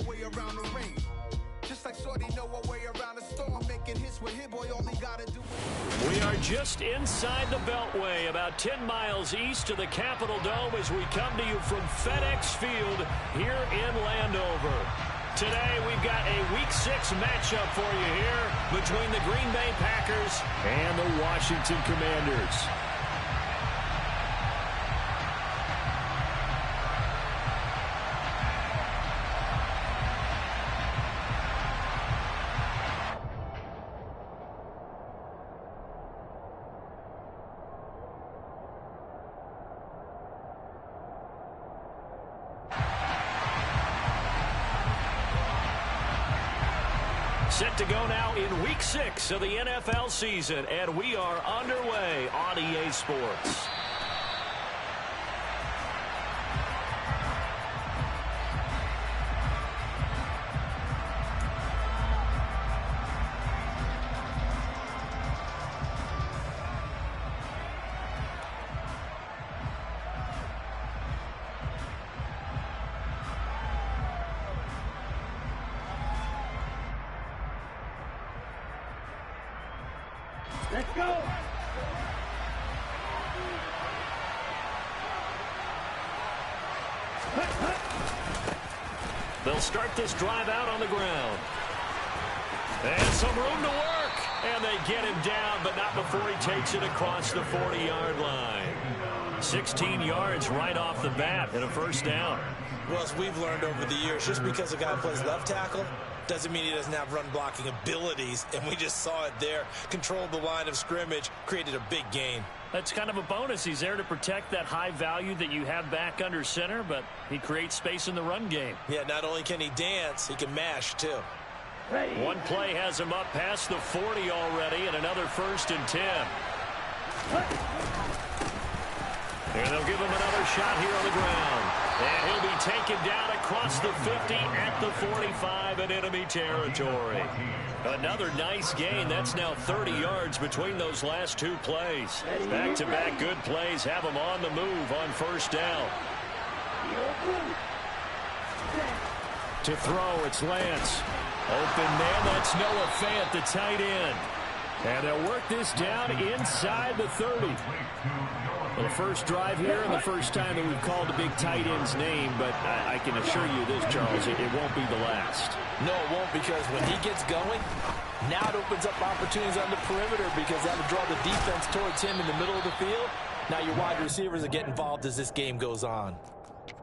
way around the ring. Just like Shorty know a way around the storm, making hits with Hit Boy, all he gotta do. We are just inside the Beltway, about 10 miles east of the Capitol Dome as we come to you from FedEx Field here in Landover. Today we've got a Week 6 matchup for you here between the Green Bay Packers and the Washington Commanders. Set to go now in Week 6 of the NFL season, and we are underway on EA Sports. Let's go! They'll start this drive out on the ground. And some room to work. And they get him down, but not before he takes it across the 40-yard line. 16 yards right off the bat and a first down. Well, as we've learned over the years, just because a guy plays left tackle doesn't mean he doesn't have run-blocking abilities, and we just saw it there. Controlled the line of scrimmage, created a big gain. That's kind of a bonus. He's there to protect that high value that you have back under center, but he creates space in the run game. Yeah, not only can he dance, he can mash, too. One play has him up past the 40 already, and another 1st and 10. And they'll give him another shot here on the ground. And he'll be taken down across the 50 at the 45 in enemy territory. Another nice gain. That's now 30 yards between those last two plays. Back-to-back good plays have him on the move on first down. To throw, it's Lance. Open man, that's Noah Fant, the tight end. And they'll work this down inside the 30. Well, the first drive here and the first time that we've called a big tight end's name, but I can assure you this, Charles, it won't be the last. No, it won't, because when he gets going, now it opens up opportunities on the perimeter because that'll draw the defense towards him in the middle of the field. Now your wide receivers will get involved as this game goes on.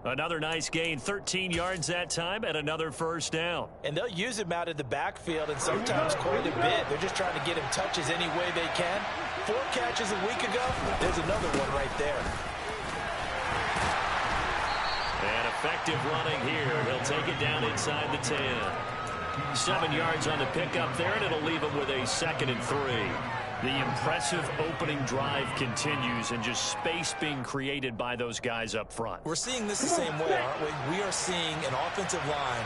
Another nice gain, 13 yards that time, and another first down. And they'll use him out of the backfield, and sometimes quite a bit. They're just trying to get him touches any way they can. 4 catches a week ago, there's another one right there. And effective running here. He'll take it down inside the 10. 7 yards on the pickup there, and it'll leave him with a 2nd and 3. The impressive opening drive continues, and just space being created by those guys up front. We're seeing this the same way, aren't we? We are seeing an offensive line,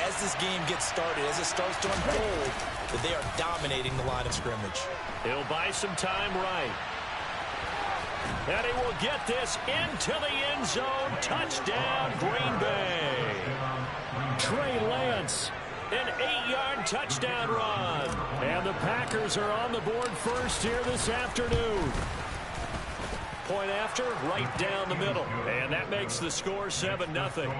as this game gets started, as it starts to unfold, that they are dominating the line of scrimmage. He'll buy some time right. And he will get this into the end zone. Touchdown, Green Bay. Trey Lance. An 8-yard touchdown run. And the Packers are on the board first here this afternoon. Point after, right down the middle. And that makes the score 7-0.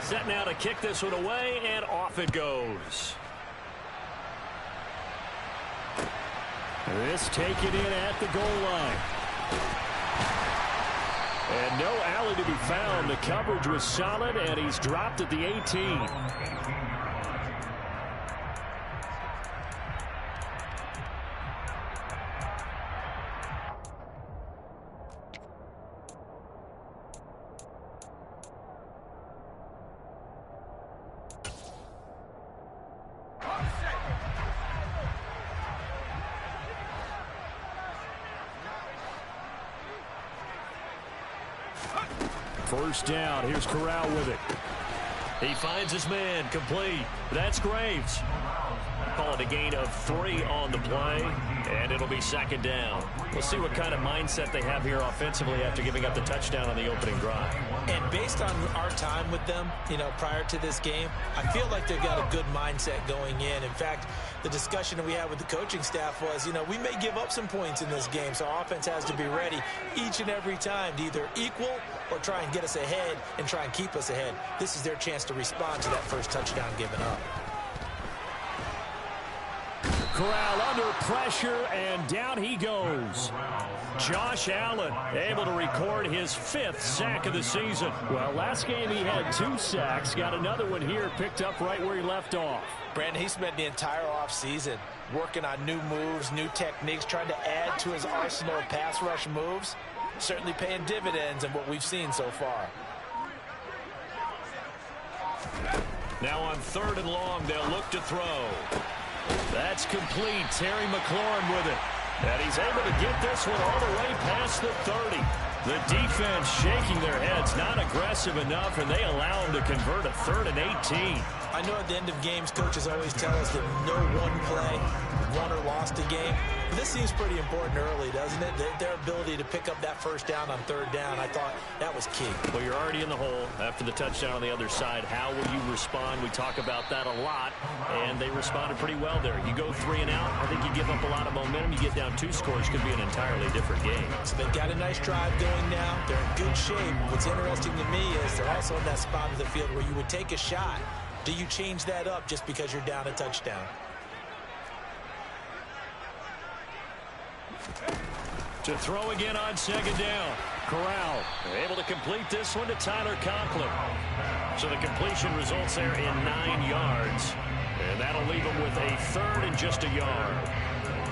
Set now to kick this one away, and off it goes. This taken in at the goal line. And no alley to be found. The coverage was solid, and he's dropped at the 18. First down. Here's Corral with it. He finds his man. Complete. That's Graves. Call it a gain of 3 on the play, and it'll be 2nd down. We'll see what kind of mindset they have here offensively after giving up the touchdown on the opening drive. And based on our time with them, prior to this game, I feel like they've got a good mindset going in. In fact, the discussion that we had with the coaching staff was, we may give up some points in this game, so our offense has to be ready each and every time to either equal or try and get us ahead and try and keep us ahead. This is their chance to respond to that first touchdown given up. Corral under pressure, and down he goes. Josh Allen able to record his 5th sack of the season. Well, last game he had 2 sacks. Got another one here, picked up right where he left off. Brandon, he spent the entire offseason working on new moves, new techniques, trying to add to his arsenal of pass rush moves. Certainly paying dividends in what we've seen so far. Now on 3rd and long, they'll look to throw. That's complete. Terry McLaurin with it. And he's able to get this one all the way past the 30. The defense shaking their heads, not aggressive enough, and they allow him to convert a 3rd and 18. I know at the end of games, coaches always tell us that no one play won or lost a game. But this seems pretty important early, doesn't it? Their ability to pick up that first down on 3rd down, I thought that was key. Well, you're already in the hole after the touchdown on the other side. How will you respond? We talk about that a lot, and they responded pretty well there. You go 3 and out, I think you give up a lot of momentum. You get down 2 scores, could be an entirely different game. So they've got a nice drive going now. They're in good shape. What's interesting to me is they're also in that spot of the field where you would take a shot. Do you change that up just because you're down a touchdown? To throw again on 2nd down. Corral able to complete this one to Tyler Conklin. So the completion results there in 9 yards. And that'll leave him with a 3rd and just a yard.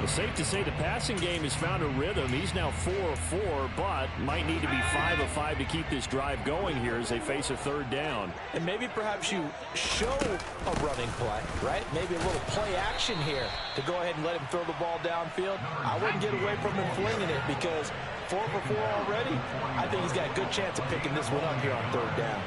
It's safe to say the passing game has found a rhythm. He's now 4 of 4, but might need to be 5 of 5 to keep this drive going here as they face a 3rd down. And maybe perhaps you show a running play, right? Maybe a little play action here to go ahead and let him throw the ball downfield. I wouldn't get away from him flinging it because 4 for 4 already. I think he's got a good chance of picking this one up here on 3rd down.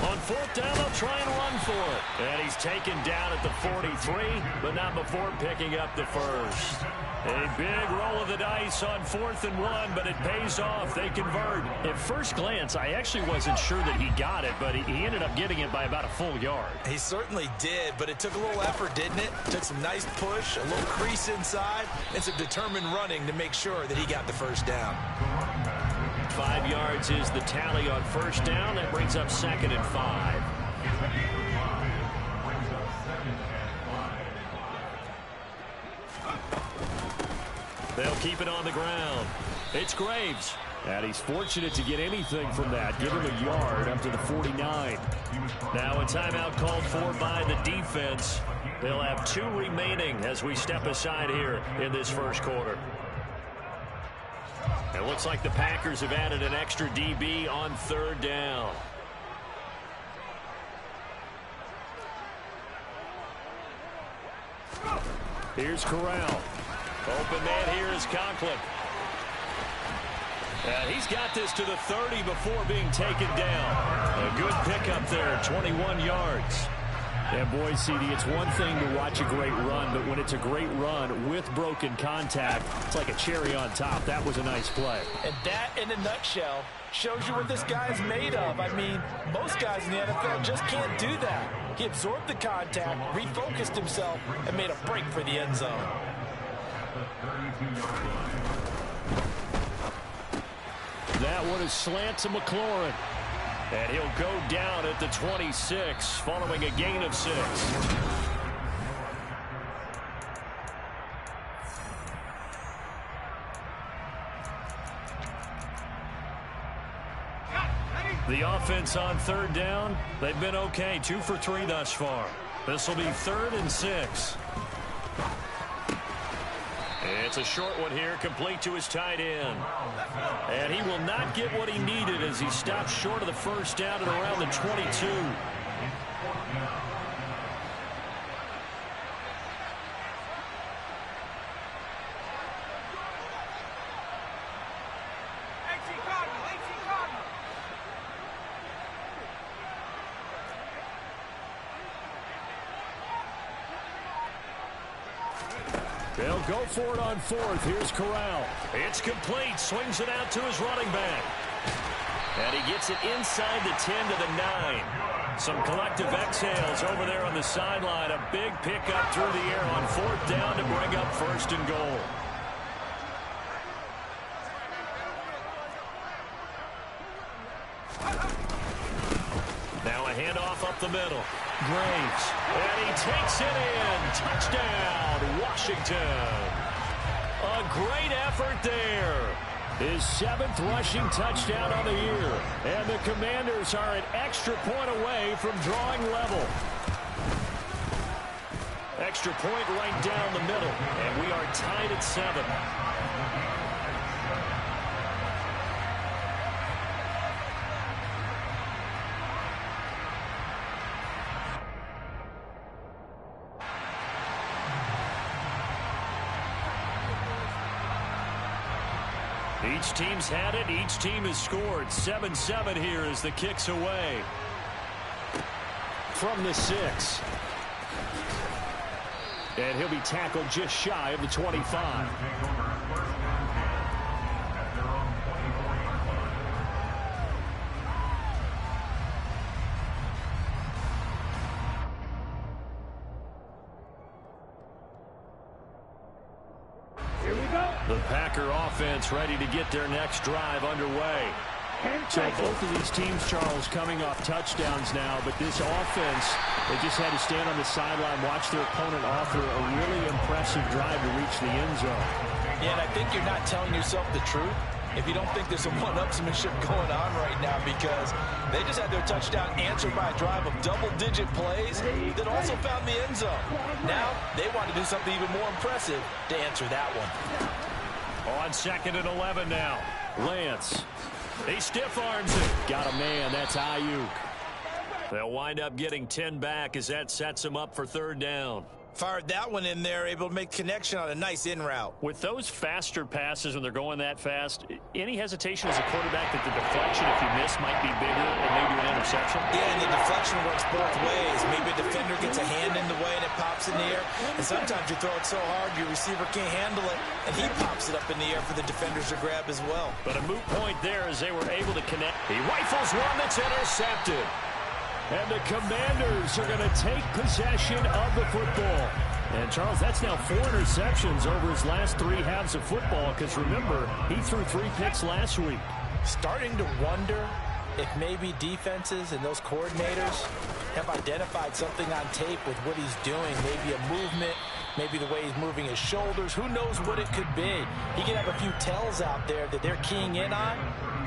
On 4th down, they'll try and run for it. And he's taken down at the 43, but not before picking up the first. A big roll of the dice on 4th and 1, but it pays off. They convert. At first glance, I actually wasn't sure that he got it, but he ended up getting it by about a full yard. He certainly did, but it took a little effort, didn't it? Took some nice push, a little crease inside, and some determined running to make sure that he got the first down. 5 yards is the tally on 1st down. That brings up 2nd and 5. They'll keep it on the ground. It's Graves. And he's fortunate to get anything from that. Give him a yard up to the 49. Now a timeout called for by the defense. They'll have 2 remaining as we step aside here in this first quarter. It looks like the Packers have added an extra DB on 3rd down. Here's Corral. Open man here is Conklin. And he's got this to the 30 before being taken down. A good pickup there, 21 yards. And boy, CD, it's one thing to watch a great run, but when it's a great run with broken contact, it's like a cherry on top. That was a nice play. And that, in a nutshell, shows you what this guy's made of. I mean, most guys in the NFL just can't do that. He absorbed the contact, refocused himself, and made a break for the end zone. That one is slant to McLaurin. And he'll go down at the 26 following a gain of 6. The offense on 3rd down, they've been okay. 2 for 3 thus far. This will be 3rd and 6. It's a short one here, complete to his tight end. And he will not get what he needed as he stops short of the first down at around the 22. They'll go for it on fourth. Here's Corral. It's complete. Swings it out to his running back. And he gets it inside the 10 to the 9. Some collective exhales over there on the sideline. A big pickup through the air on fourth down to bring up first and goal. Now a handoff up the middle. Graves. And he takes it in. Touchdown, Washington. A great effort there. His 7th rushing touchdown on the year. And the Commanders are an extra point away from drawing level. Extra point right down the middle. And we are tied at 7. Each team's had it. Each team has scored. 7-7 here as the kick's away. From the 6. And he'll be tackled just shy of the 25. The Packer offense ready to get their next drive underway. So both of these teams, Charles, coming off touchdowns now, but this offense, they just had to stand on the sideline, watch their opponent offer a really impressive drive to reach the end zone. Yeah, and I think you're not telling yourself the truth if you don't think there's some one-upsmanship going on right now, because they just had their touchdown answered by a drive of double-digit plays that also found the end zone. Now they want to do something even more impressive to answer that one. On 2nd and 11 now. Lance. He stiff arms it. Got a man. That's Ayuk. They'll wind up getting 10 back as that sets him up for 3rd down. Fired that one in there, able to make connection on a nice in route. With those faster passes when they're going that fast, any hesitation as a quarterback that the deflection, if you miss, might be bigger and maybe an interception? Yeah, and the deflection works both ways. Maybe a defender gets a hand in the way and it pops in the air. And sometimes you throw it so hard your receiver can't handle it, and he pops it up in the air for the defenders to grab as well. But a moot point there as they were able to connect. He rifles one that's intercepted. And the Commanders are going to take possession of the football. And, Charles, that's now 4 interceptions over his last 3 halves of football, because, remember, he threw 3 picks last week. Starting to wonder if maybe defenses and those coordinators have identified something on tape with what he's doing. Maybe a movement, maybe the way he's moving his shoulders. Who knows what it could be? He could have a few tells out there that they're keying in on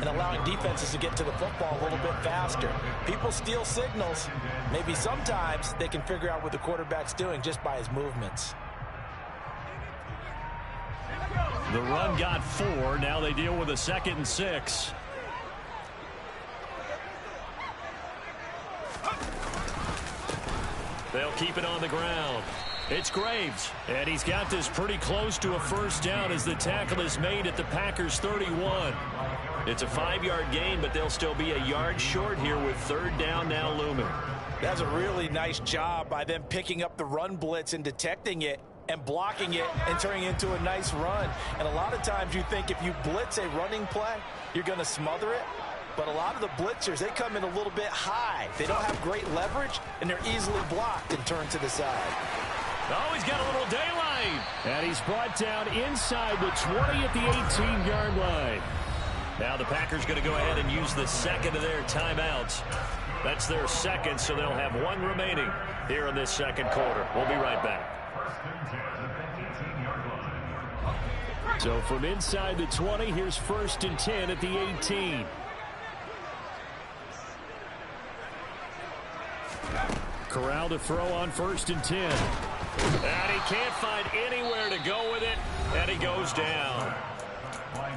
and allowing defenses to get to the football a little bit faster. People steal signals. Maybe sometimes they can figure out what the quarterback's doing just by his movements. The run got 4. Now they deal with a 2nd and 6. They'll keep it on the ground. It's Graves, and he's got this pretty close to a 1st down as the tackle is made at the Packers' 31. It's a 5-yard gain, but they'll still be a yard short here with 3rd down now looming. That's a really nice job by them picking up the run blitz and detecting it and blocking it and turning it into a nice run. And a lot of times you think if you blitz a running play, you're going to smother it. But a lot of the blitzers, they come in a little bit high. They don't have great leverage, and they're easily blocked and turned to the side. Oh, he's got a little daylight. And he's brought down inside the 20 at the 18-yard line. Now the Packers going to go ahead and use the 2nd of their timeouts. That's their 2nd, so they'll have 1 remaining here in this 2nd quarter. We'll be right back. So from inside the 20, here's 1st and 10 at the 18. Corral to throw on 1st and 10. And he can't find anywhere to go with it, and he goes down.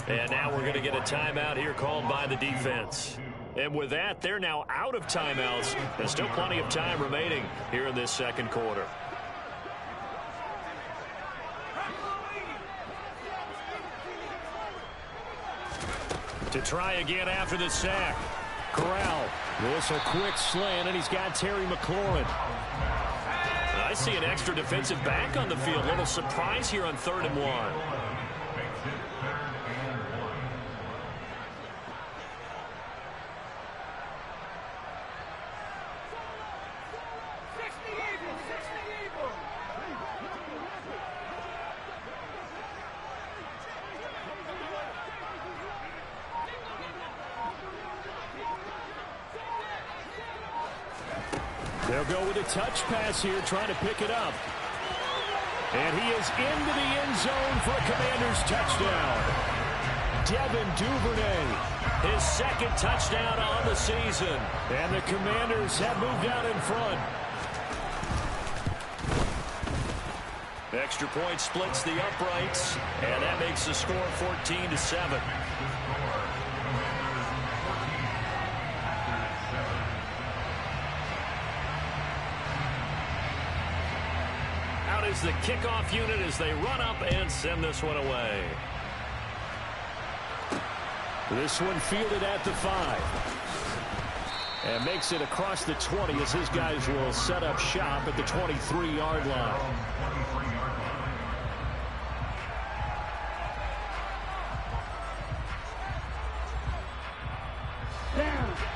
And now we're going to get a timeout here called by the defense. And with that, they're now out of timeouts. There's still plenty of time remaining here in this 2nd quarter. To try again after the sack. Corral. This a quick slant, and he's got Terry McLaurin. I see an extra defensive back on the field. Little surprise here on 3rd and 1. They'll go with a touch pass here, trying to pick it up. And he is into the end zone for a Commanders touchdown. Devin Duvernay, his 2nd touchdown on the season. And the Commanders have moved out in front. Extra point splits the uprights, and that makes the score 14-7. Out is the kickoff unit as they run up and send this one away. This one fielded at the 5. And makes it across the 20 as his guys will set up shop at the 23-yard line.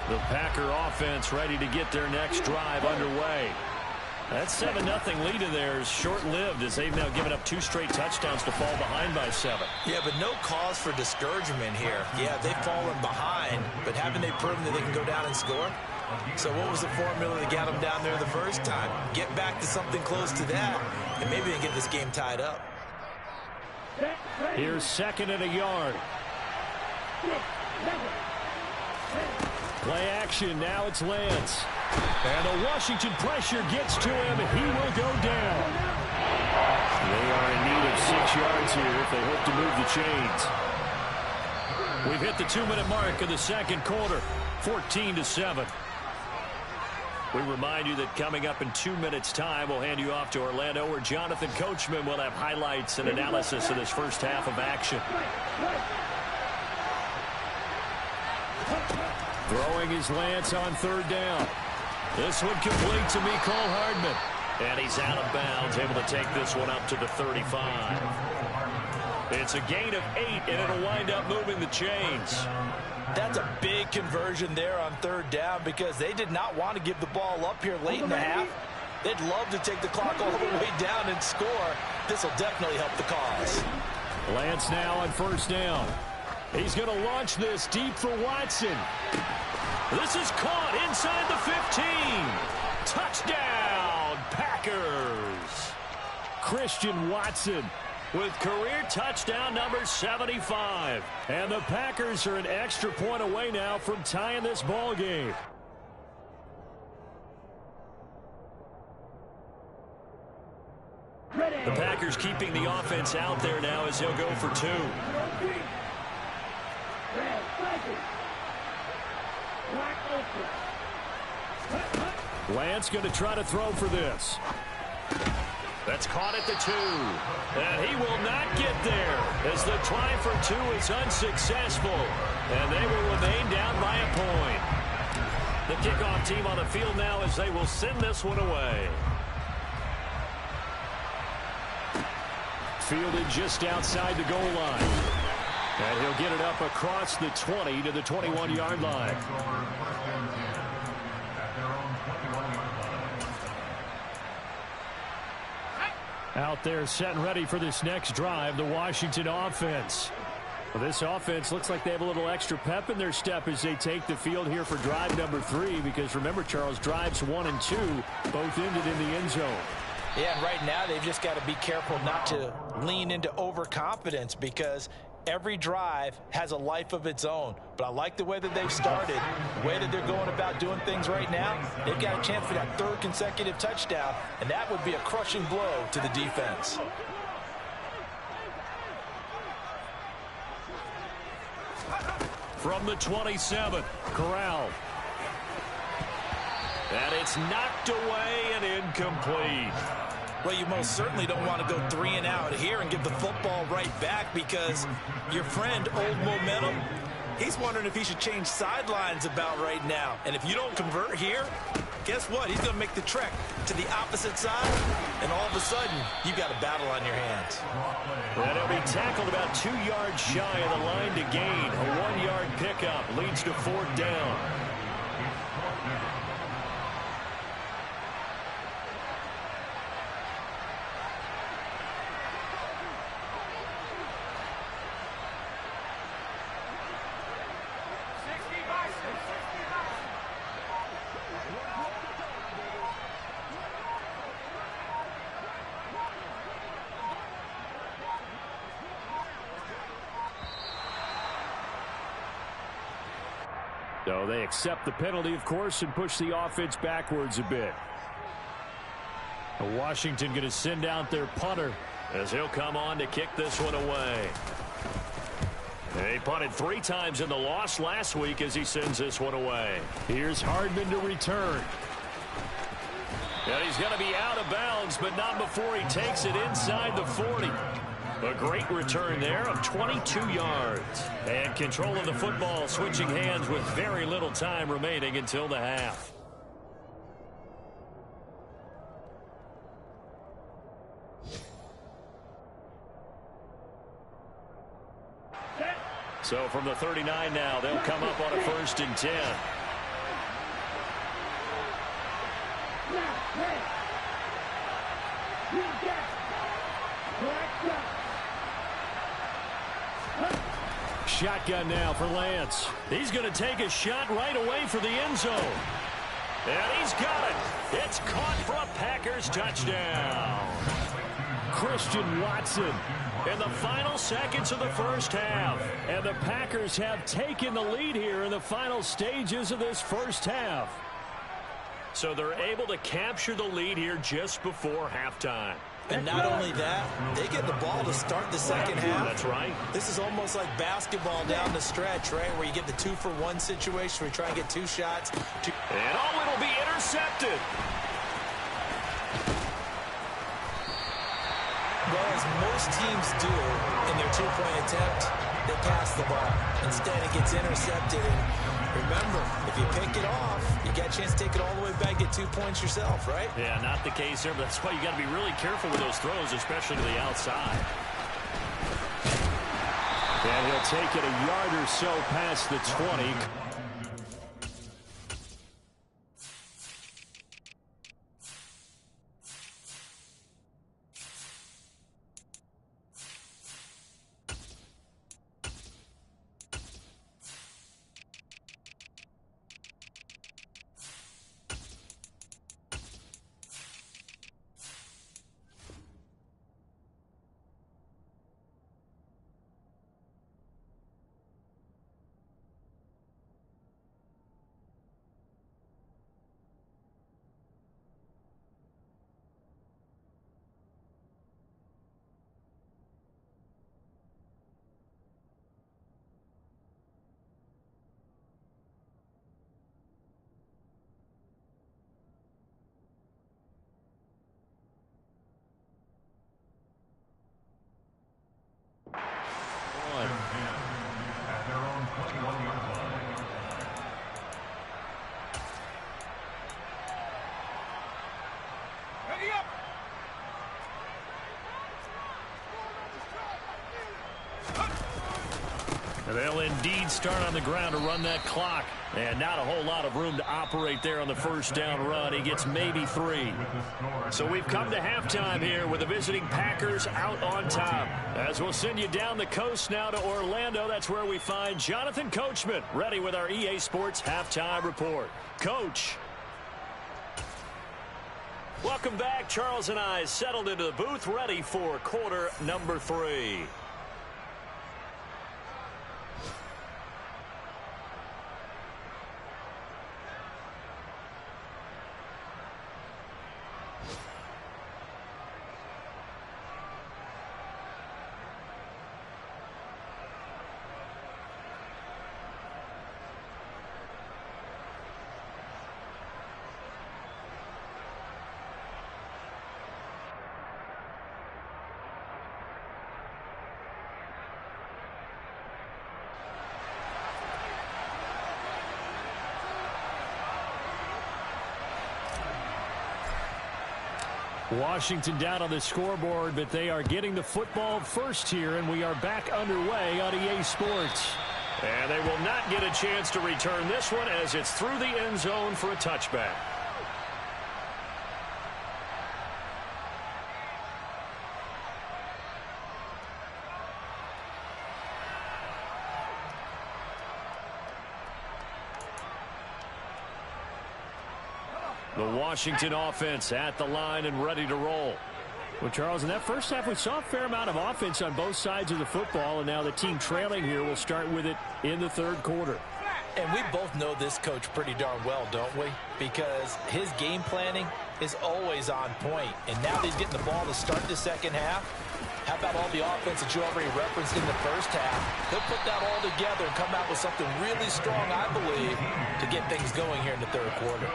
The Packer offense ready to get their next drive underway. That 7-0 lead of theirs short-lived as they've now given up 2 straight touchdowns to fall behind by 7. Yeah, but no cause for discouragement here. Yeah, they've fallen behind, but haven't they proven that they can go down and score? So what was the formula that got them down there the first time? Get back to something close to that, and maybe they get this game tied up. Here's 2nd and a yard. Play action, now it's Lance. And the Washington pressure gets to him. He will go down. They are in need of 6 yards here if they hope to move the chains. We've hit the 2-minute mark of the 2nd quarter, 14-7. We remind you that coming up in 2 minutes' time, we'll hand you off to Orlando, where Jonathan Coachman will have highlights and analysis of this first half of action. Throwing his Lance on 3rd down. This one complete to Mecole Hardman. And he's out of bounds, able to take this one up to the 35. It's a gain of 8, and it'll wind up moving the chains. That's a big conversion there on 3rd down because they did not want to give the ball up here late in the half. They'd love to take the clock all the way down and score. This will definitely help the cause. Lance now on 1st down. He's going to launch this deep for Watson. This is caught inside the 15. Touchdown, Packers. Christian Watson with career touchdown number 75. And the Packers are an extra point away now from tying this ball game. The Packers keeping the offense out there now as he'll go for 2. Lance going to try to throw for this. That's caught at the 2. And he will not get there as the try for 2 is unsuccessful. And they will remain down by a point. The kickoff team on the field now as they will send this one away. Fielded just outside the goal line. And he'll get it up across the 20 to the 21-yard line. Out there set and ready for this next drive, the Washington offense. Well, this offense looks like they have a little extra pep in their step as they take the field here for drive number 3, because remember, Charles, drives 1 and 2 both ended in the end zone. Yeah, and right now they've just got to be careful not to lean into overconfidence because every drive has a life of its own. But I like the way that they've started, the way that they're going about doing things right now. They've got a chance for that 3rd consecutive touchdown, and that would be a crushing blow to the defense. From the 27, Corral. And it's knocked away and incomplete. Well, you most certainly don't want to go 3 and out here and give the football right back because your friend, Old Momentum, he's wondering if he should change sidelines about right now. And if you don't convert here, guess what? He's going to make the trek to the opposite side, and all of a sudden, you've got a battle on your hands. And he'll be tackled about 2 yards shy of the line to gain. A 1-yard pickup leads to 4th down. So they accept the penalty, of course, and push the offense backwards a bit. Washington going to send out their punter as he'll come on to kick this one away. They punted 3 times in the loss last week as he sends this one away. Here's Hardman to return. And he's going to be out of bounds, but not before he takes it inside the 40. A great return there of 22 yards. And control of the football switching hands with very little time remaining until the half. So from the 39 now, they'll come up on a 1st and 10. Shotgun now for Lance. He's going to take a shot right away for the end zone. And he's got it. It's caught for a Packers touchdown. Christian Watson in the final seconds of the first half. And the Packers have taken the lead here in the final stages of this first half. So they're able to capture the lead here just before halftime. And not only that, they get the ball to start the second half. That's right. This is almost like basketball down the stretch, right, where you get the 2-for-1 situation where you try and get 2 shots. And it'll be intercepted. Well, as most teams do in their 2-point attempt, they pass the ball. Instead, it gets intercepted. And remember, if you pick it off, you got a chance to take it all the way back, get 2 points yourself, right? Yeah, not the case there, but that's why you got to be really careful with those throws, especially to the outside. And he'll take it a yard or so past the 20. They'll indeed start on the ground to run that clock. And not a whole lot of room to operate there on the first down run. He gets maybe 3. So we've come to halftime here with the visiting Packers out on top. As we'll send you down the coast now to Orlando. That's where we find Jonathan Coachman ready with our EA Sports Halftime Report. Coach. Welcome back. Charles and I settled into the booth ready for quarter number 3. Washington down on the scoreboard, but they are getting the football first here, and we are back underway on EA Sports. And they will not get a chance to return this one as it's through the end zone for a touchback. The Washington offense at the line and ready to roll. Well, Charles, in that first half, we saw a fair amount of offense on both sides of the football, and now the team trailing here will start with it in the third quarter. And we both know this coach pretty darn well, don't we? Because his game planning is always on point. And now that he's getting the ball to start the second half, how about all the offense that you already referenced in the first half? He'll put that all together and come out with something really strong, I believe, to get things going here in the third quarter.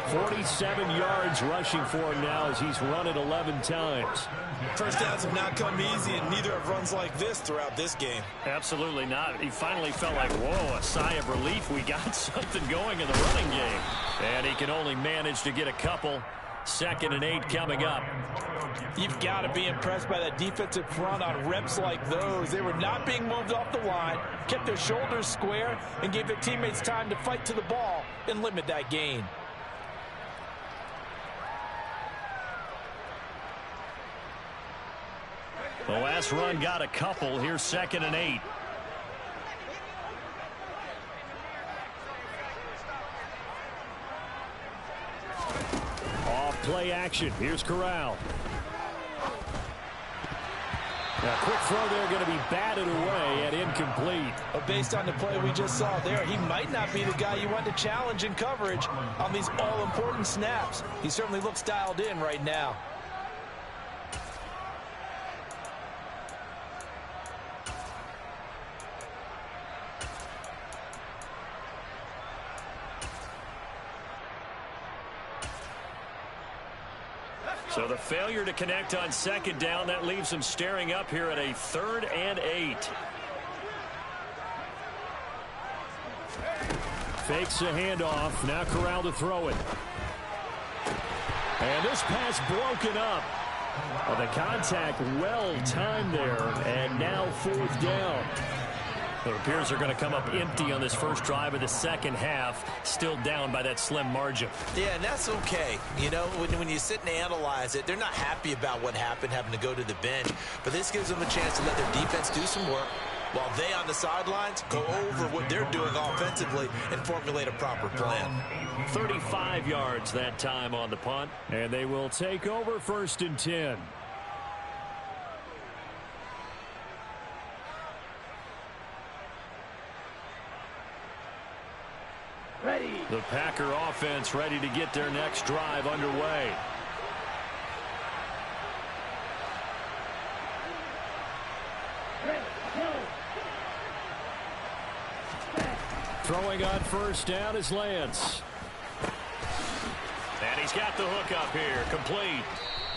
47 yards rushing for him now as he's run it 11 times. First downs have not come easy, and neither have runs like this throughout this game. Absolutely not. He finally felt like, whoa, a sigh of relief. We got something going in the running game. And he can only manage to get a couple. 2nd and 8 coming up. You've got to be impressed by that defensive front on reps like those. They were not being moved off the line, kept their shoulders square, and gave their teammates time to fight to the ball and limit that gain. The last run got a couple. Here's 2nd and 8. Off play action. Here's Corral. Now, quick throw there going to be batted away and incomplete. But based on the play we just saw there, he might not be the guy you want to challenge in coverage on these all-important snaps. He certainly looks dialed in right now. So the failure to connect on 2nd down, that leaves him staring up here at a 3rd and 8. Fakes a handoff. Now Corral to throw it. And this pass broken up. Well, the contact well timed there. And now 4th down. It appears they're going to come up empty on this first drive of the second half, still down by that slim margin. Yeah, and that's okay. You know, when you sit and analyze it, they're not happy about what happened, having to go to the bench. But this gives them a chance to let their defense do some work while they on the sidelines go over what they're doing offensively and formulate a proper plan. 35 yards that time on the punt, and they will take over 1st and 10. The Packer offense ready to get their next drive underway. Throwing on 1st down is Lance. And he's got the hook up here, complete.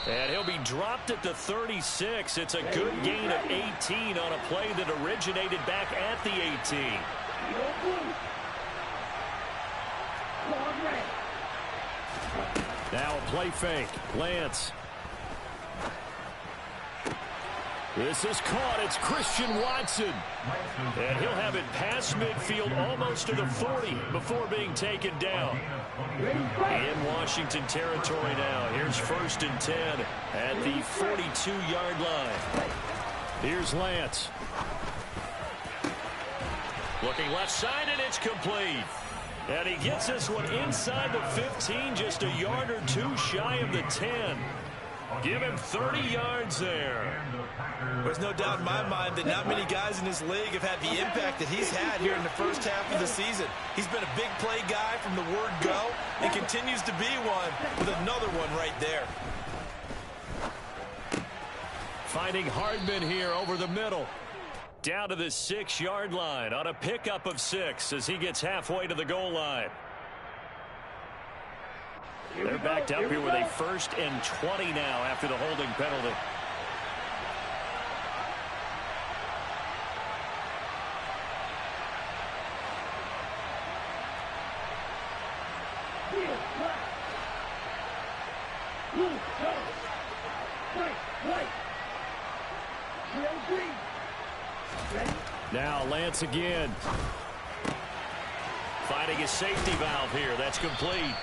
And he'll be dropped at the 36. It's a good gain of 18 on a play that originated back at the 18. Now a play fake. Lance. This is caught. It's Christian Watson. And he'll have it past midfield almost to the 40 before being taken down. In Washington territory now. Here's 1st and 10 at the 42-yard line. Here's Lance. Looking left side, and it's complete. And he gets this one inside the 15, just a yard or two shy of the 10. Give him 30 yards there. There's no doubt in my mind that not many guys in this league have had the impact that he's had here in the first half of the season. He's been a big play guy from the word go and continues to be one with another one right there. Finding Hardman here over the middle. Down to the 6-yard line on a pickup of 6 as he gets halfway to the goal line. They're backed up here with a 1st and 20 now after the holding penalty. Now Lance again. Finding a safety valve here. That's complete.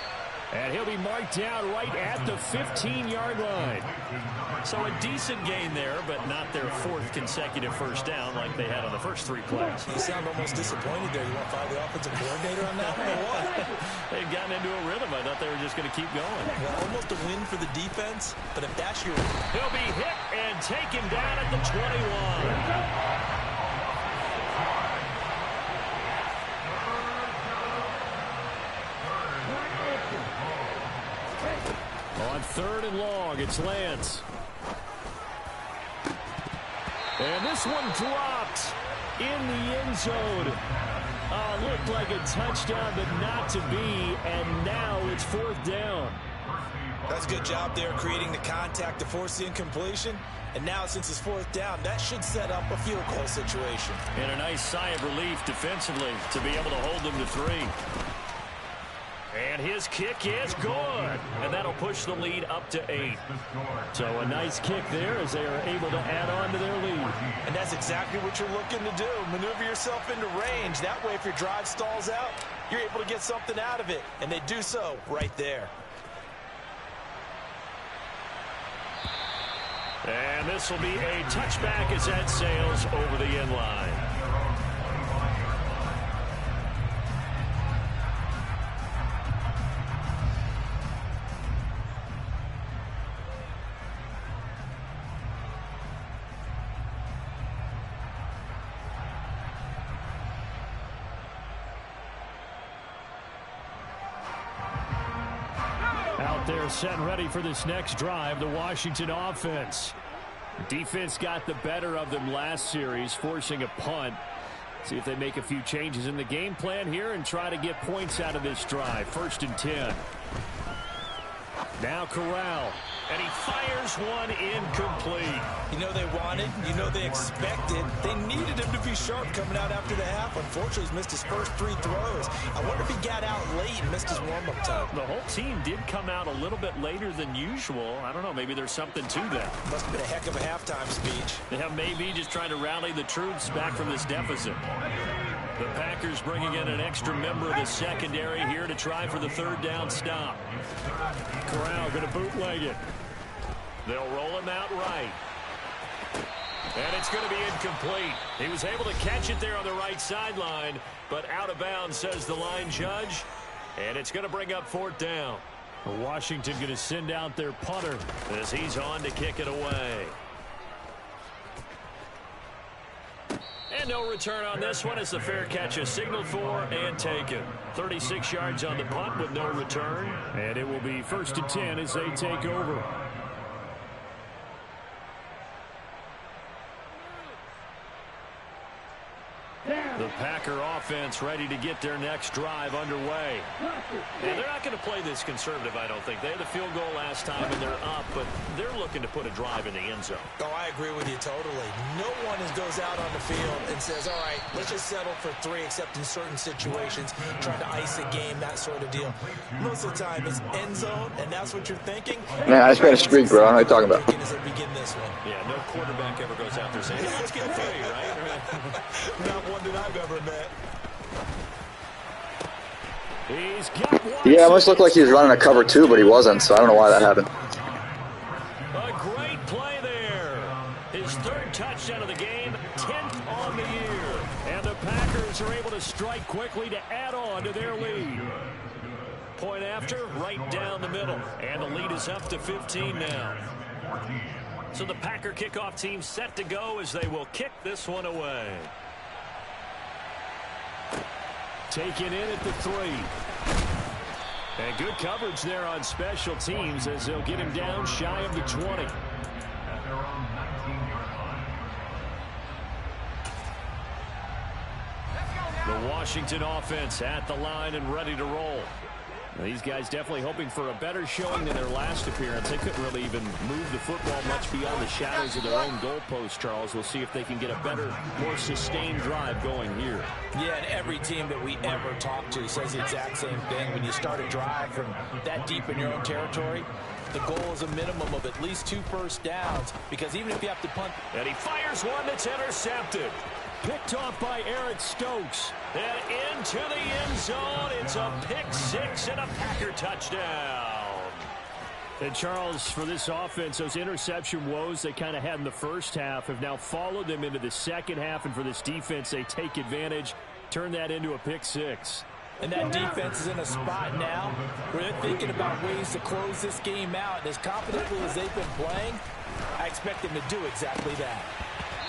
And he'll be marked down right at the 15-yard line. So a decent gain there, but not their 4th consecutive first down like they had on the first 3 plays. You sound almost disappointed there. You want to fire the offensive coordinator on that one or what? They've gotten into a rhythm. I thought they were just going to keep going. Well, almost a win for the defense, but if that's your... He'll be hit and taken down at the 21. On 3rd and long, it's Lance. And this one dropped in the end zone. Looked like a touchdown, but not to be. And now it's 4th down. That's a good job there creating the contact to force the incompletion. And now since it's 4th down, that should set up a field goal situation. And a nice sigh of relief defensively to be able to hold them to 3. And his kick is good. And that'll push the lead up to 8. So a nice kick there as they are able to add on to their lead. And that's exactly what you're looking to do. Maneuver yourself into range. That way, if your drive stalls out, you're able to get something out of it. And they do so right there. And this will be a touchback as that sails over the end line. Out there set and ready for this next drive, the Washington offense. Defense got the better of them last series, forcing a punt. See if they make a few changes in the game plan here and try to get points out of this drive. 1st and 10. Now Corral. And he fires one incomplete. You know they wanted, you know they expected. They needed him to be sharp coming out after the half. Unfortunately, he's missed his first 3 throws. I wonder if he got out late and missed his warm-up time. The whole team did come out a little bit later than usual. I don't know, maybe there's something to that. Must have been a heck of a halftime speech. Yeah, maybe just trying to rally the troops back from this deficit. The Packers bringing in an extra member of the secondary here to try for the 3rd down stop. Corral going to bootleg it. They'll roll him out right. And it's going to be incomplete. He was able to catch it there on the right sideline, but out of bounds, says the line judge. And it's going to bring up 4th down. Washington going to send out their punter as he's on to kick it away. And no return on this one as the fair catch is signaled for and taken. 36 yards on the punt with no return. And it will be 1st and 10 as they take over. The Packer offense ready to get their next drive underway. And they're not going to play this conservative, I don't think. They had the field goal last time, and they're up, but they're looking to put a drive in the end zone. Oh, I agree with you totally. No one goes out on the field and says, all right, let's just settle for 3, except in certain situations, trying to ice a game, that sort of deal. Most of the time, it's end zone, and that's what you're thinking. Man, I just made a streak, bro. I don't know what you're talking about. As they begin this one. Yeah, no quarterback ever goes out there saying, hey, let's get 3, right? Not one that I've ever met. He's got one. Yeah, it must look like he was running a cover 2, but he wasn't, so I don't know why that happened. A great play there. His 3rd touchdown of the game, 10th on the year. And the Packers are able to strike quickly to add on to their lead. Point after, right down the middle. And the lead is up to 15 now. So the Packer kickoff team set to go as they will kick this one away. Taken in at the 3. And good coverage there on special teams as they'll get him down shy of the 20. The Washington offense at the line and ready to roll. Now, these guys definitely hoping for a better showing than their last appearance. They couldn't really even move the football much beyond the shadows of their own goalpost, Charles. We'll see if they can get a better, more sustained drive going here. Yeah, and every team that we ever talk to says the exact same thing. When you start a drive from that deep in your own territory, The goal is a minimum of at least 2 first downs, because even if you have to punt. And he fires one that's intercepted. Picked off by Eric Stokes. And into the end zone. It's a pick 6 and a Packer touchdown. And Charles, for this offense, those interception woes they kind of had in the first half have now followed them into the second half. And for this defense, they take advantage, turn that into a pick 6. And that defense is in a spot now where they're thinking about ways to close this game out. And as confidently as they've been playing, I expect them to do exactly that.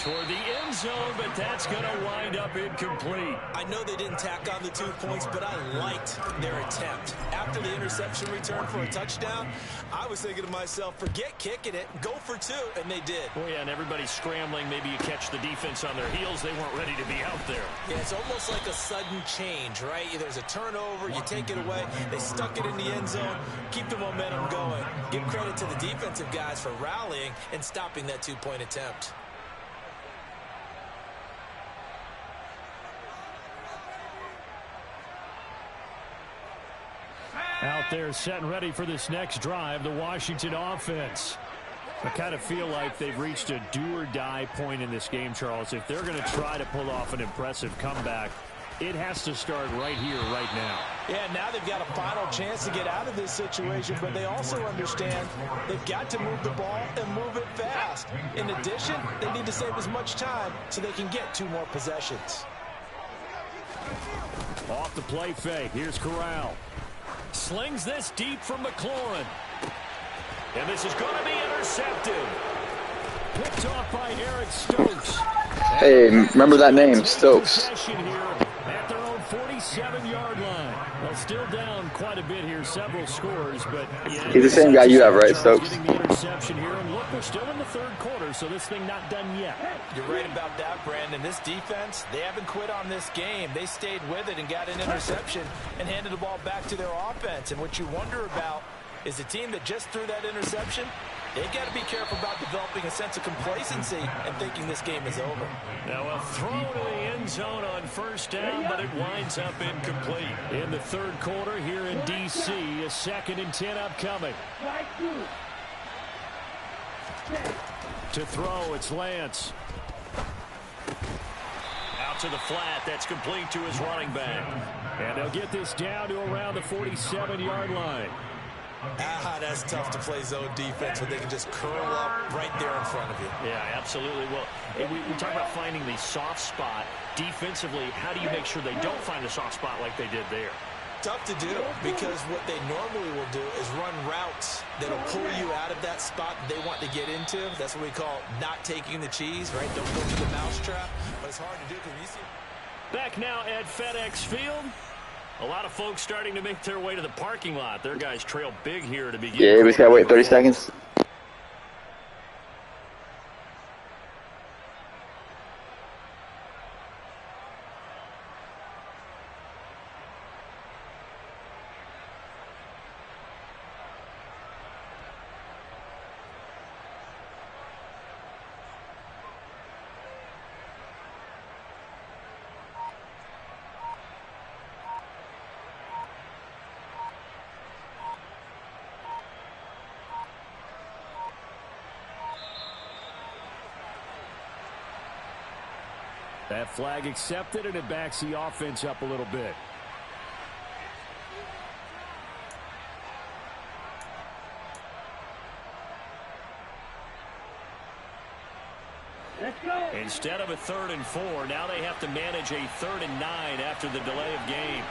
Toward the end zone, but that's going to wind up incomplete. I know they didn't tack on the 2 points, but I liked their attempt. After the interception return for a touchdown, I was thinking to myself, forget kicking it, go for 2, and they did. Oh, yeah, and everybody's scrambling. Maybe you catch the defense on their heels. They weren't ready to be out there. Yeah, it's almost like a sudden change, right? There's a turnover, you take it away, they stuck it in the end zone, keep the momentum going. Give credit to the defensive guys for rallying and stopping that 2-point attempt. Out there set and ready for this next drive, the Washington offense. I kind of feel like they've reached a do-or-die point in this game, Charles. If they're going to try to pull off an impressive comeback, it has to start right here, right now. Yeah, now they've got a final chance to get out of this situation, but they also understand they've got to move the ball and move it fast. In addition, they need to save as much time so they can get 2 more possessions. Off the play fake, here's Corral. Slings this deep from McLaurin. And this is going to be intercepted. Picked off by Eric Stokes. Hey, remember that name, Stokes. At their own 47-yard line. Well, still down quite a bit here, several scores, but yeah, he's the same guy you have, right, Stokes? Getting the interception here, and look, we're still in the 3rd quarter, so this thing not done yet. You're right about that, Brandon. This defense, they haven't quit on this game. They stayed with it and got an interception and handed the ball back to their offense. And what you wonder about is the team that just threw that interception, they've got to be careful about developing a sense of complacency and thinking this game is over. Now a throw to the end zone on 1st down, but it winds up incomplete. In the 3rd quarter here in D.C., a 2nd and 10 upcoming. To throw, it's Lance. Out to the flat, that's complete to his running back. And they'll get this down to around the 47-yard line. That's tough to play zone defense when they can just curl up right there in front of you. Yeah, absolutely. Well, we talk about finding the soft spot. Defensively, how do you make sure they don't find the soft spot like they did there? Tough to do, because what they normally will do is run routes that'll pull you out of that spot they want to get into. That's what we call not taking the cheese, right? Don't go to the mousetrap, but it's hard to do because you see. Back now at FedEx Field. A lot of folks starting to make their way to the parking lot. Their guys trail big here to begin. Yeah, we just got to wait 30 seconds. That flag accepted, and it backs the offense up a little bit. Let's go. Instead of a 3rd and 4, now they have to manage a 3rd and 9 after the delay of game.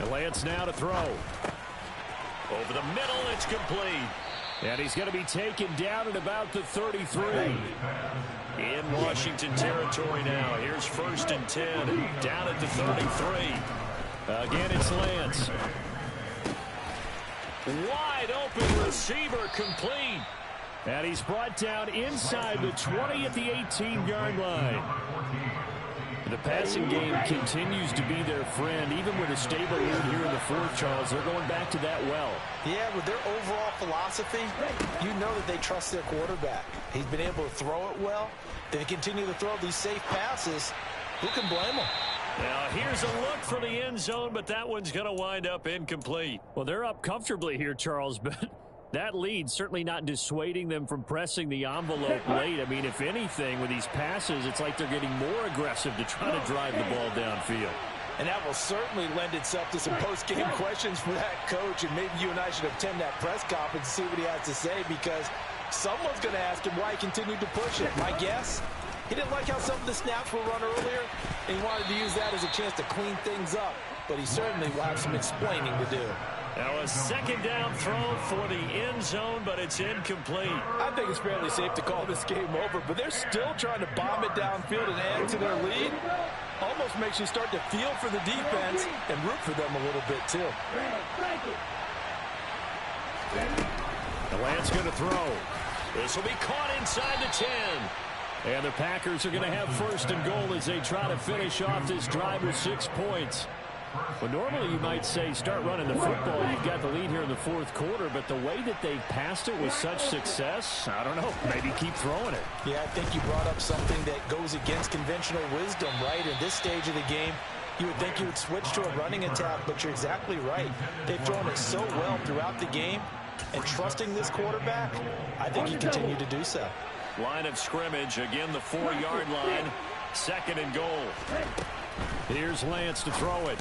And Lance now to throw. Over the middle, it's complete. And he's going to be taken down at about the 33. In Washington territory now. Here's 1st and 10. Down at the 33. Again, it's Lance. Wide open receiver complete. And he's brought down inside the 20 at the 18-yard line. the passing game continues to be their friend. Even with a stable lead here in the fourth, Charles, they're going back to that well. Yeah, with their overall philosophy, you know that they trust their quarterback. He's been able to throw it well. They continue to throw these safe passes. Who can blame them? Now, here's a look for the end zone, but that one's going to wind up incomplete. Well, they're up comfortably here, Charles, but that lead certainly not dissuading them from pressing the envelope late. I mean, if anything, with these passes, it's like they're getting more aggressive to try to drive the ball downfield. And that will certainly lend itself to some post-game questions for that coach, and maybe you and I should attend that press conference and see what he has to say, because someone's going to ask him why he continued to push it. My guess, he didn't like how some of the snaps were run earlier, and he wanted to use that as a chance to clean things up. But he certainly will have some explaining to do. Now a second down throw for the end zone, but it's incomplete. I think it's fairly safe to call this game over, but they're still trying to bomb it downfield and add to their lead. Almost makes you start to feel for the defense and root for them a little bit, too. The Lance going to throw. This will be caught inside the 10. And the Packers are going to have first and goal as they try to finish off this drive with 6 points. Well, normally you might say start running the football. You've got the lead here in the fourth quarter, but the way that they've passed it with such success, I don't know, maybe keep throwing it. Yeah, I think you brought up something that goes against conventional wisdom, right? In this stage of the game, you would think you would switch to a running attack, but you're exactly right. They've thrown it so well throughout the game, and trusting this quarterback, I think you continue to do so. Line of scrimmage, again the 4-yard line, second and goal. Here's Lance to throw it.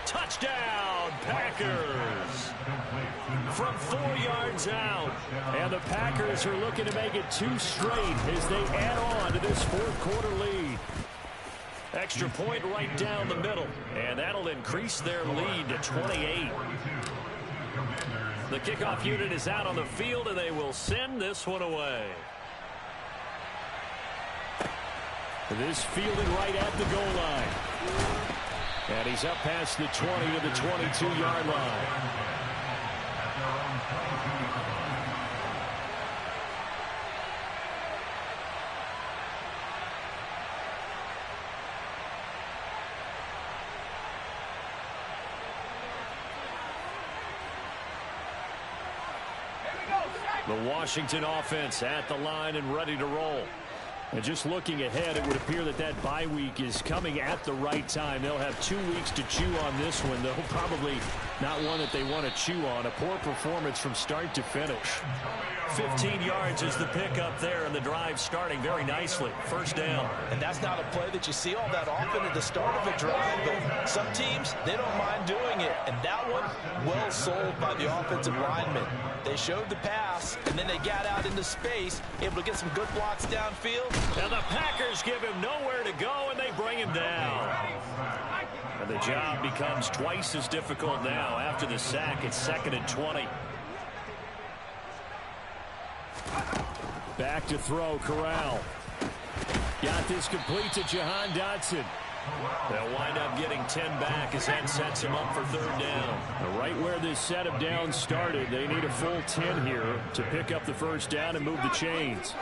Touchdown, Packers! From 4 yards out. And the Packers are looking to make it 2 straight as they add on to this fourth quarter lead. Extra point right down the middle. And that'll increase their lead to 28. The kickoff unit is out on the field, and they will send this one away. This fielded right at the goal line. And he's up past the 20 to the 22-yard line. The Washington offense at the line and ready to roll. And just looking ahead, it would appear that that bye week is coming at the right time. They'll have 2 weeks to chew on this one, though probably not one that they want to chew on. A poor performance from start to finish. 15 yards is the pickup there, and the drive starting very nicely. First down. And that's not a play that you see all that often at the start of a drive, but some teams, they don't mind doing it. And that one, well sold by the offensive lineman. They showed the pass, and then they got out into space, able to get some good blocks downfield. And the Packers give him nowhere to go, and they bring him down. And the job becomes twice as difficult now. After the sack, it's second and 20. Back to throw, Corral. Got this complete to Jahan Dotson. They'll wind up getting 10 back as that sets him up for third down. Right where this set of downs started, they need a full 10 here to pick up the first down and move the chains.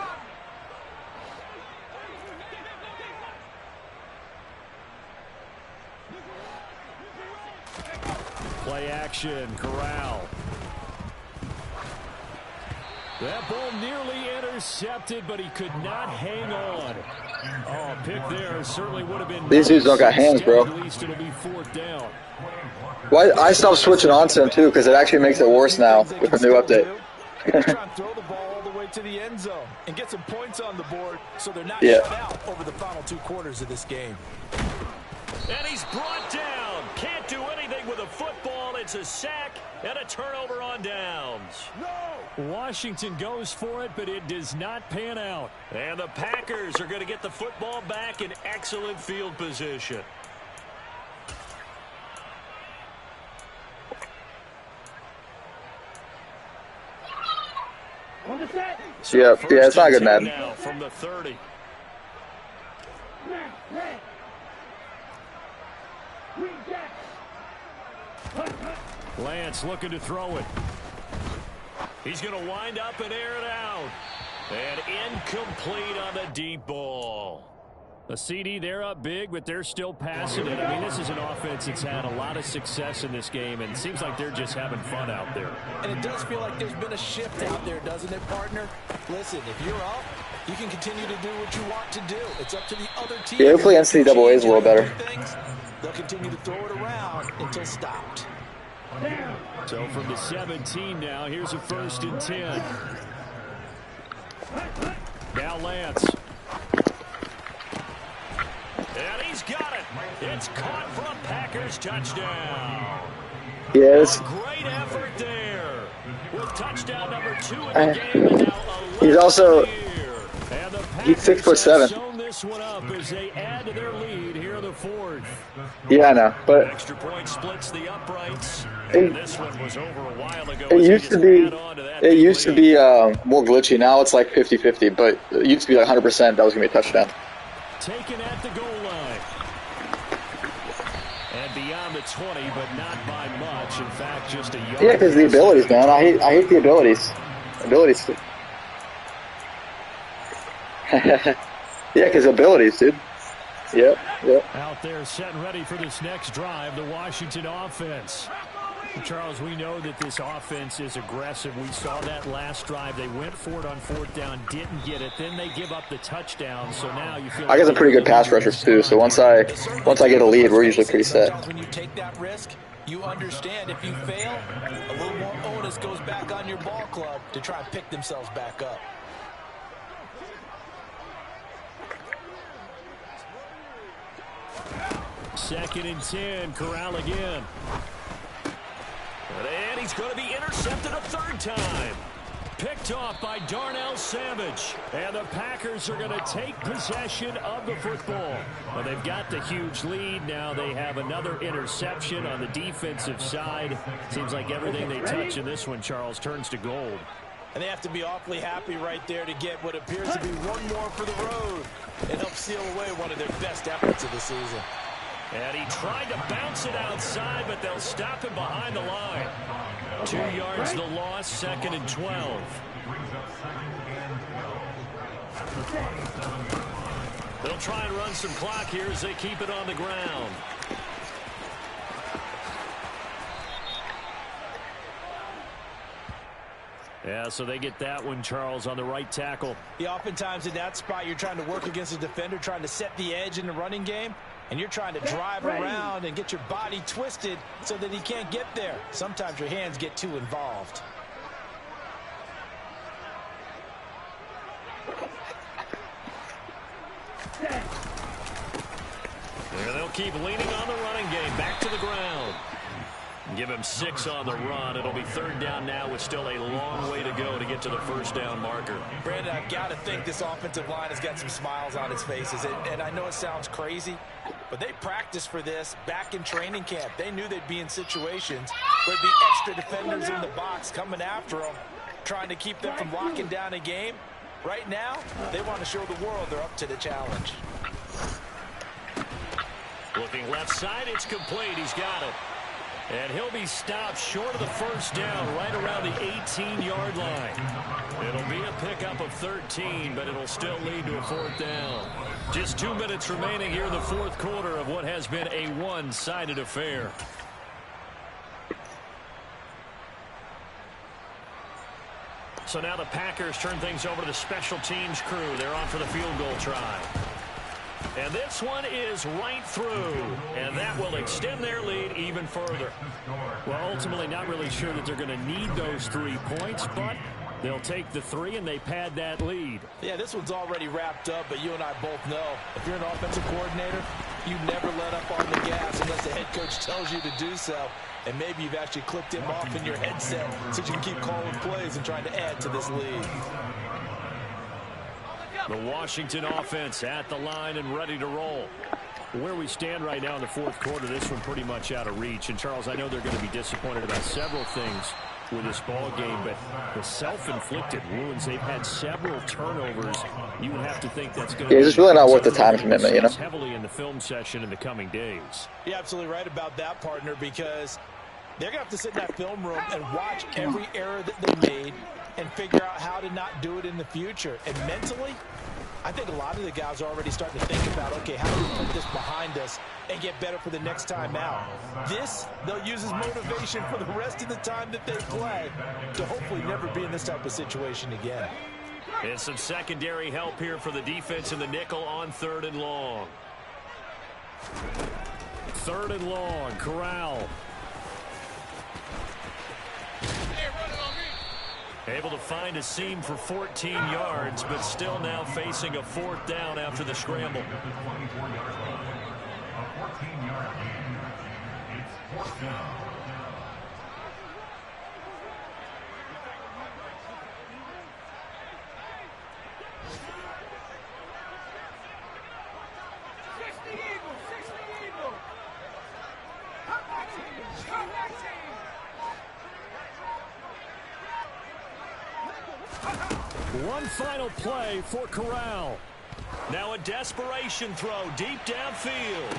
Play action, Corral. That ball nearly intercepted, but he could not hang on. Oh, pick there certainly would have been. These dudes don't got hands, bro. At least it'll be fourth down. Why I stopped switching on to him too, because it actually makes it worse now with the new update. Try and throw the ball all the way to the end zone and get some points on the board so they're not shut out over the final 2 quarters of this game. And he's brought down. Can't do anything with a football. It's a sack and a turnover on downs. Washington goes for it, but it does not pan out. And the Packers are going to get the football back in excellent field position. Yeah, it's not good, man. Now from the 30. Lance looking to throw it. He's going to wind up and air it out. And incomplete on the deep ball. A CD, they're up big, but they're still passing it. I mean, this is an offense that's had a lot of success in this game, and it seems like they're just having fun out there. And it does feel like there's been a shift out there, doesn't it, partner? Listen, if you're up, you can continue to do what you want to do. It's up to the other team. Yeah, hopefully NCAA is a little better. They'll continue to throw it around until stopped. So from the 17 now, here's a 1st and 10. Now Lance. And he's got it. It's caught for a Packers touchdown. Yes. Great effort there. With touchdown number 2 in the game. And now He's also, he's 6'7". Sewn this one up as they add to their lead here in the 4th. Yeah, I know, but Extra point splits the uprights. And this one was over a while ago. it used to be more glitchy. Now it's like 50-50, but it used to be like 100% that was going to be a touchdown. Taken at the goal line. And beyond the 20, but not by much. In fact, just a yard. Yeah, because the abilities, man. I hate the abilities. Yeah, because abilities, dude. Yep. Out there set and ready for this next drive, the Washington offense. Charles, we know that this offense is aggressive. We saw that last drive. They went for it on 4th down, didn't get it. Then they give up the touchdown. So now you feel I got some pretty good pass rushers too. So once I get a lead, we're usually pretty set. When you take that risk, you understand if you fail, a little more onus goes back on your ball club to try and pick themselves back up. Second and 10, Corral again. And he's going to be intercepted a 3rd time. Picked off by Darnell Savage. And the Packers are going to take possession of the football. Well, they've got the huge lead. Now they have another interception on the defensive side. Seems like everything they touch in this one, Charles, turns to gold. And they have to be awfully happy right there to get what appears to be one more for the road. It helps seal away one of their best efforts of the season. And he tried to bounce it outside, but they'll stop him behind the line. 2 yards the loss, 2nd and 12. They'll try and run some clock here as they keep it on the ground. Yeah, so they get that one, Charles, on the right tackle. Yeah, oftentimes in that spot, you're trying to work against a defender, trying to set the edge in the running game, and you're trying to drive around and get your body twisted so that he can't get there. Sometimes your hands get too involved. And they'll keep leaning on the running game. Back to the ground. Give him 6 on the run. It'll be 3rd down now with still a long way to go to get to the 1st down marker. Brandon, I've got to think this offensive line has got some smiles on its faces. And I know it sounds crazy, but they practiced for this back in training camp. They knew they'd be in situations where there'd be extra defenders in the box coming after them, trying to keep them from locking down a game. Right now, they want to show the world they're up to the challenge. Looking left side, it's complete. He's got it. And he'll be stopped short of the 1st down, right around the 18-yard line. It'll be a pickup of 13, but it'll still lead to a 4th down. Just 2 minutes remaining here in the 4th quarter of what has been a one-sided affair. So now the Packers turn things over to the special teams crew. They're on for the field goal try. And this one is right through, and that will extend their lead even further. Well, ultimately not really sure that they're going to need those 3 points, but they'll take the 3 and they pad that lead. Yeah, this one's already wrapped up, but you and I both know if you're an offensive coordinator, you never let up on the gas unless the head coach tells you to do so. And maybe you've actually clipped him off in your headset so you can keep calling plays and trying to add to this lead. The Washington offense at the line and ready to roll. Where we stand right now in the 4th quarter, this one pretty much out of reach. And, Charles, I know they're going to be disappointed about several things with this ball game, but the self-inflicted wounds, they've had several turnovers. You would have to think that's going to be... it's really not worth the time commitment, you know? ...heavily in the film session in the coming days. You're absolutely right about that, partner, because they're going to have to sit in that film room and watch every error that they made and figure out how to not do it in the future. And mentally, I think a lot of the guys are already starting to think about, okay, how do we put this behind us and get better for the next time out? This, they'll use as motivation for the rest of the time that they play to hopefully never be in this type of situation again. And some secondary help here for the defense in the nickel on 3rd and long. 3rd and long, Corral. Able to find a seam for 14 yards, but still now facing a 4th down after the scramble. A 14-yard gain. It's 4th down. One final play for Corral. Now a desperation throw deep downfield.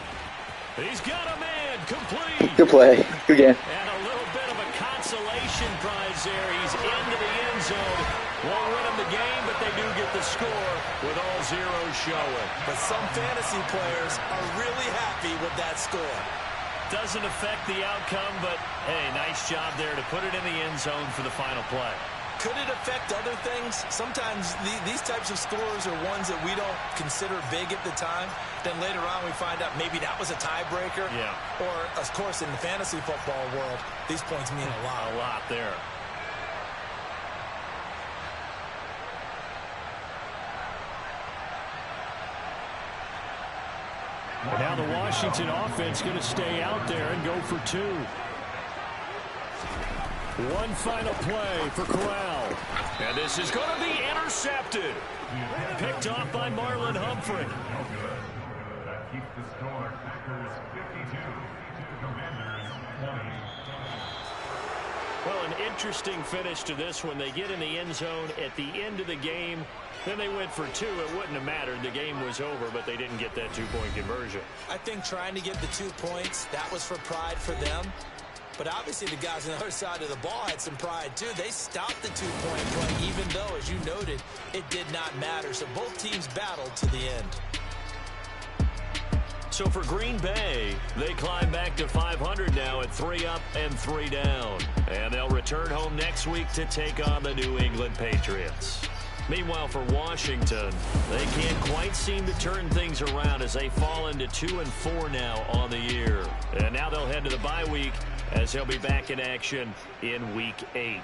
He's got a man, complete. Good play. Good game. And a little bit of a consolation prize there. He's into the end zone. Won't win him the game, but they do get the score with all zeros showing. But some fantasy players are really happy with that score. Doesn't affect the outcome, but hey, nice job there to put it in the end zone for the final play. Could it affect other things? Sometimes these types of scores are ones that we don't consider big at the time. Then later on we find out maybe that was a tiebreaker. Yeah. Or, of course, in the fantasy football world, these points mean a lot. A lot there. And now the Washington offense going to stay out there and go for 2. One final play for Corral. And this is going to be intercepted. Picked off by Marlon Humphrey. That keeps the score. Packers 52 to the Commanders 20. Well, an interesting finish to this one. They get in the end zone at the end of the game. Then they went for 2. It wouldn't have mattered. The game was over, but they didn't get that 2-point conversion. I think trying to get the 2 points, that was for pride for them. But obviously the guys on the other side of the ball had some pride too. They stopped the 2-point play, even though, as you noted, it did not matter. So both teams battled to the end. So for Green Bay, they climb back to 500 now at 3 up and 3 down. And they'll return home next week to take on the New England Patriots. Meanwhile, for Washington, they can't quite seem to turn things around as they fall into 2-4 now on the year. And now they'll head to the bye week as he'll be back in action in Week 8.